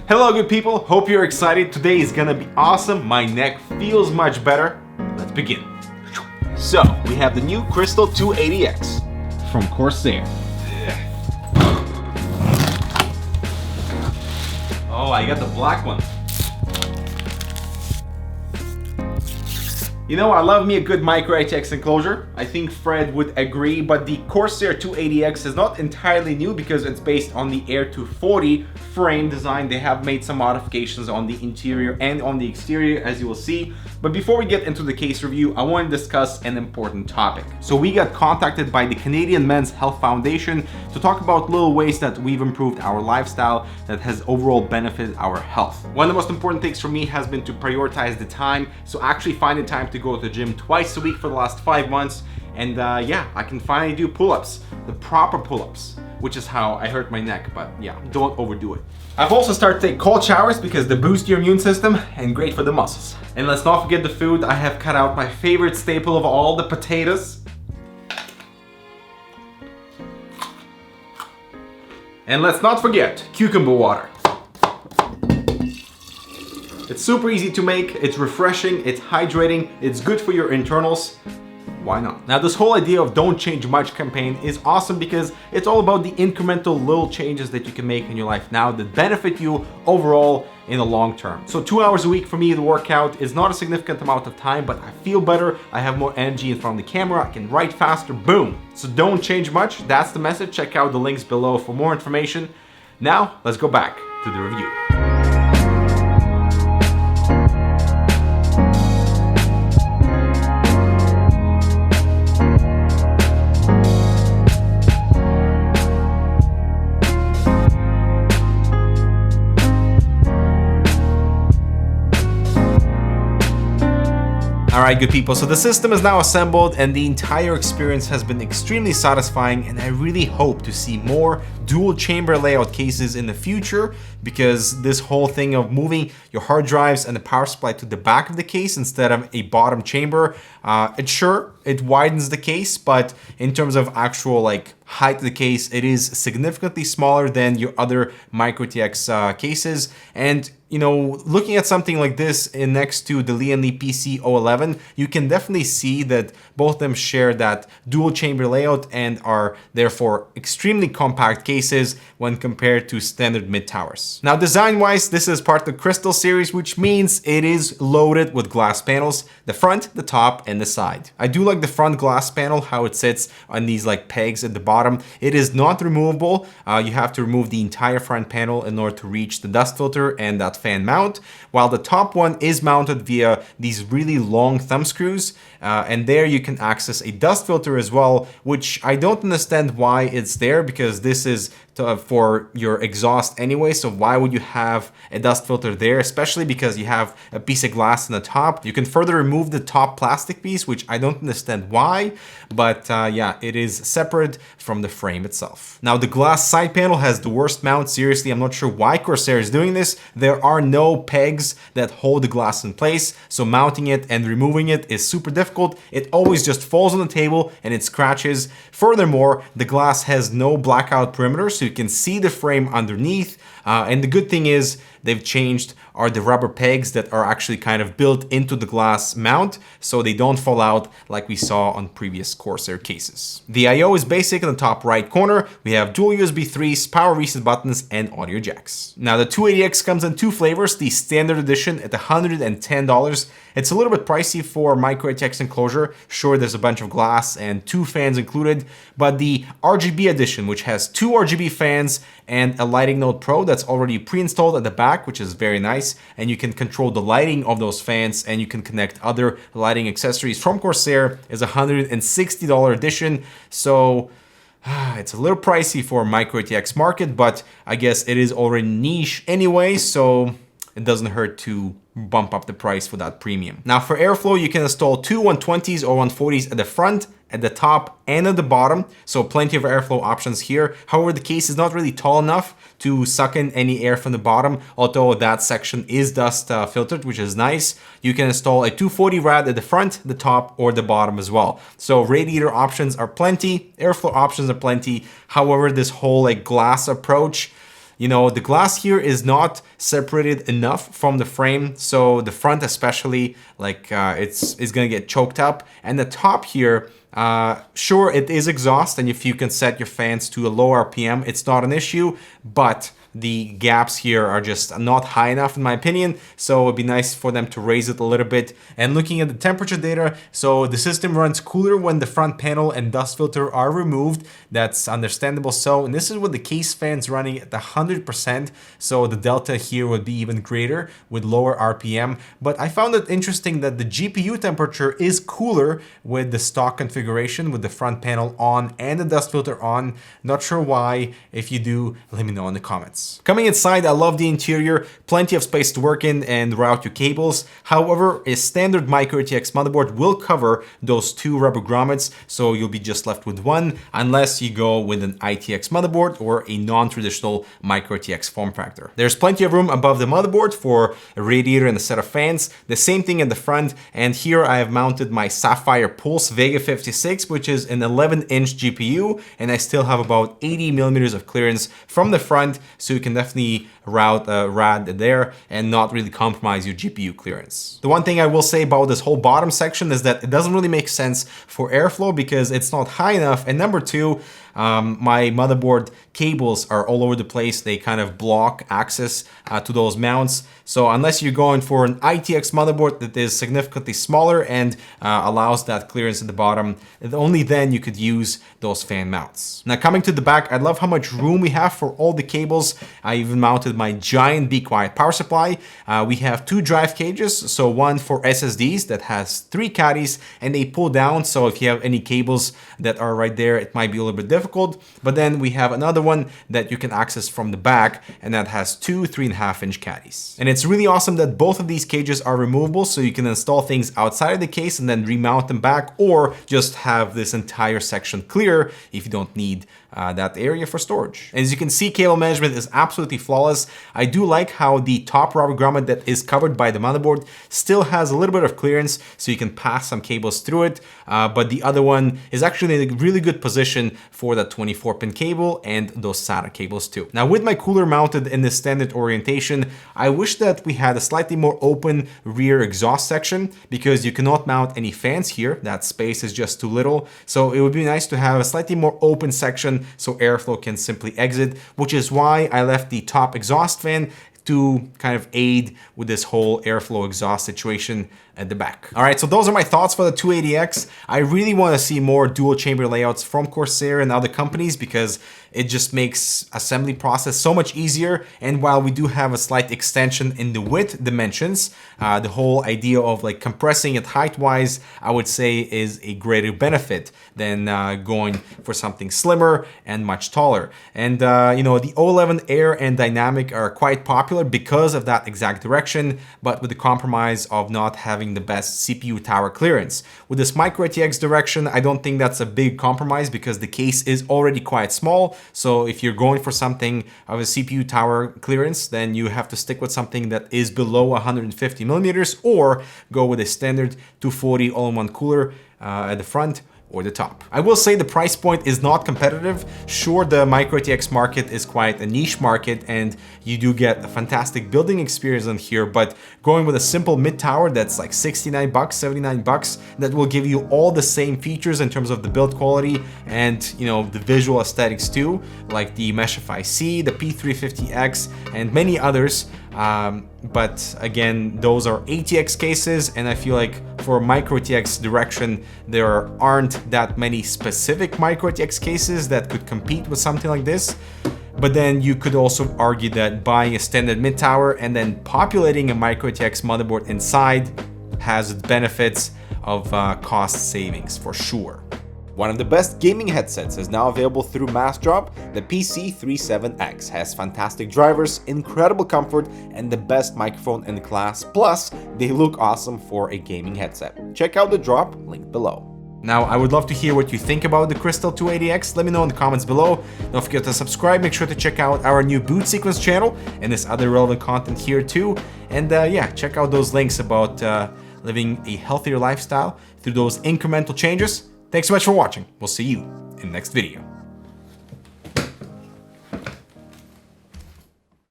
Hello good people, hope you're excited. Today is gonna be awesome. My neck feels much better. Let's begin. So, we have the new Crystal 280X From Corsair. Oh, I got the black one. You know, I love me a good micro-ATX enclosure. I think Fred would agree, but the Corsair 280X is not entirely new because it's based on the Air 240 frame design. They have made some modifications on the interior and on the exterior, as you will see. But before we get into the case review, I want to discuss an important topic. So we got contacted by the Canadian Men's Health Foundation to talk about little ways that we've improved our lifestyle that has overall benefited our health. One of the most important things for me has been to prioritize the time, so actually find the time to go to the gym twice a week for the last 5 months, and yeah, I can finally do pull-ups, the proper pull-ups, which is how I hurt my neck, but yeah, don't overdo it. I've also started to take cold showers because they boost your immune system and great for the muscles. And let's not forget the food. I have cut out my favorite staple of all, the potatoes. And let's not forget cucumber water. It's super easy to make, it's refreshing, it's hydrating, it's good for your internals. Why not? Now, this whole idea of don't change much campaign is awesome because it's all about the incremental little changes that you can make in your life now that benefit you overall in the long term. So 2 hours a week for me, the workout is not a significant amount of time, but I feel better, I have more energy in front of the camera, I can write faster, boom. So don't change much, that's the message. Check out the links below for more information. Now, let's go back to the review. Alright good people, so the system is now assembled and the entire experience has been extremely satisfying, and I really hope to see more dual chamber layout cases in the future, because this whole thing of moving your hard drives and the power supply to the back of the case instead of a bottom chamber, it widens the case, but in terms of actual like height of the case, it is significantly smaller than your other micro-ATX cases. And you know, looking at something like this next to the Lian PC011, you can definitely see that both of them share that dual chamber layout and are therefore extremely compact cases when compared to standard mid towers. Now, design-wise, this is part of the Crystal Series, which means it is loaded with glass panels, the front, the top, and the side. I do like the front glass panel, how it sits on these like pegs at the bottom. It is not removable. You have to remove the entire front panel in order to reach the dust filter and that fan mount, while the top one is mounted via these really long thumb screws, and there you can access a dust filter as well, which I don't understand why it's there, because this is for your exhaust anyway, so why would you have a dust filter there, especially because you have a piece of glass on the top. You can further remove the top plastic piece, which I don't understand why, but yeah, it is separate from the frame itself. Now, the glass side panel has the worst mount. Seriously, I'm not sure why Corsair is doing this. There are no pegs that hold the glass in place, so mounting it and removing it is super difficult. It always just falls on the table and it scratches. Furthermore, the glass has no blackout perimeter, so you can see the frame underneath. And the good thing is they've changed are the rubber pegs that are actually kind of built into the glass mount, so they don't fall out like we saw on previous Corsair cases. The I/O is basic in the top right corner. We have dual USB 3s, power reset buttons, and audio jacks. Now, the 280X comes in two flavors, the standard edition at $110. It's a little bit pricey for micro-ATX enclosure. Sure, there's a bunch of glass and 2 fans included, but the RGB edition, which has 2 RGB fans and a lighting node Pro that's already pre-installed at the back, which is very nice, and you can control the lighting of those fans and you can connect other lighting accessories from Corsair, is a $160 edition. So it's a little pricey for micro-ATX market, but I guess it is already niche anyway, so it doesn't hurt to bump up the price for that premium. Now, for airflow, you can install 2 120s or 140s at the front, at the top, and at the bottom, so plenty of airflow options here. However, the case is not really tall enough to suck in any air from the bottom, although that section is dust filtered, which is nice. You can install a 240 rad at the front, the top, or the bottom as well. So radiator options are plenty, airflow options are plenty. However, this whole like glass approach, You know, the glass here is not separated enough from the frame, so the front especially, like it's gonna get choked up. And the top here, sure, it is exhaust, and if you can set your fans to a low RPM, it's not an issue, but the gaps here are just not high enough in my opinion, so it'd be nice for them to raise it a little bit. And looking at the temperature data, so the system runs cooler when the front panel and dust filter are removed. That's understandable so, and this is with the case fans running at 100%, so the delta here would be even greater with lower RPM. But I found it interesting that the GPU temperature is cooler with the stock configuration with the front panel on and the dust filter on. Not sure why. If you do, let me know in the comments. Coming inside, I love the interior, plenty of space to work in and route your cables. However, a standard microATX motherboard will cover those two rubber grommets, so you'll be just left with one, unless you go with an ITX motherboard or a non-traditional microATX form factor. There's plenty of room above the motherboard for a radiator and a set of fans. The same thing in the front, and here I have mounted my Sapphire Pulse Vega 56, which is an 11-inch GPU, and I still have about 80 millimeters of clearance from the front, so you can definitely route RAD there and not really compromise your GPU clearance. The one thing I will say about this whole bottom section is that it doesn't really make sense for airflow because it's not high enough, and number two, my motherboard cables are all over the place. They kind of block access to those mounts. So unless you're going for an ITX motherboard that is significantly smaller and allows that clearance at the bottom, only then you could use those fan mounts. Now coming to the back, I love how much room we have for all the cables. I even mounted my giant Be Quiet power supply. We have two drive cages, so one for SSDs that has 3 caddies and they pull down, so if you have any cables that are right there, it might be a little bit difficult. But then we have another one that you can access from the back, and that has two 3.5-inch caddies. And it's really awesome that both of these cages are removable, so you can install things outside of the case and then remount them back, or just have this entire section clear if you don't need that area for storage. As you can see, cable management is absolutely flawless. I do like how the top rubber grommet that is covered by the motherboard still has a little bit of clearance, so you can pass some cables through it, but the other one is actually in a really good position for that 24-pin cable and those SATA cables too. Now with my cooler mounted in the standard orientation, I wish that we had a slightly more open rear exhaust section, because you cannot mount any fans here. That space is just too little, so it would be nice to have a slightly more open section so airflow can simply exit, which is why I left the top exhaust fan to kind of aid with this whole airflow exhaust situation at the back. All right, so those are my thoughts for the 280X. I really want to see more dual chamber layouts from Corsair and other companies, because it just makes assembly process so much easier. And while we do have a slight extension in the width dimensions, the whole idea of like compressing it height-wise, I would say is a greater benefit than going for something slimmer and much taller. And you know, the O11 Air and Dynamic are quite popular because of that exact direction, but with the compromise of not having the best CPU tower clearance. With this microATX direction, I don't think that's a big compromise, because the case is already quite small. So if you're going for something of a CPU tower clearance, then you have to stick with something that is below 150 millimeters, or go with a standard 240 all-in-one cooler at the front or the top. I will say the price point is not competitive. Sure, the microATX market is quite a niche market and you do get a fantastic building experience on here, but going with a simple mid tower that's like 69 bucks, 79 bucks, that will give you all the same features in terms of the build quality and, you know, the visual aesthetics too, like the Meshify C, the P350X, and many others. But again, those are ATX cases, and I feel like for microATX direction, there aren't that many specific microATX cases that could compete with something like this. But then you could also argue that buying a standard mid tower and then populating a microATX motherboard inside has its benefits of cost savings for sure. One of the best gaming headsets is now available through Massdrop. The PC37X has fantastic drivers, incredible comfort, and the best microphone in the class. Plus, they look awesome for a gaming headset. Check out the drop, link below. Now, I would love to hear what you think about the Crystal 280X. Let me know in the comments below. Don't forget to subscribe. Make sure to check out our new boot sequence channel and this other relevant content here too. And yeah, check out those links about living a healthier lifestyle through those incremental changes. Thanks so much for watching. We'll see you in the next video.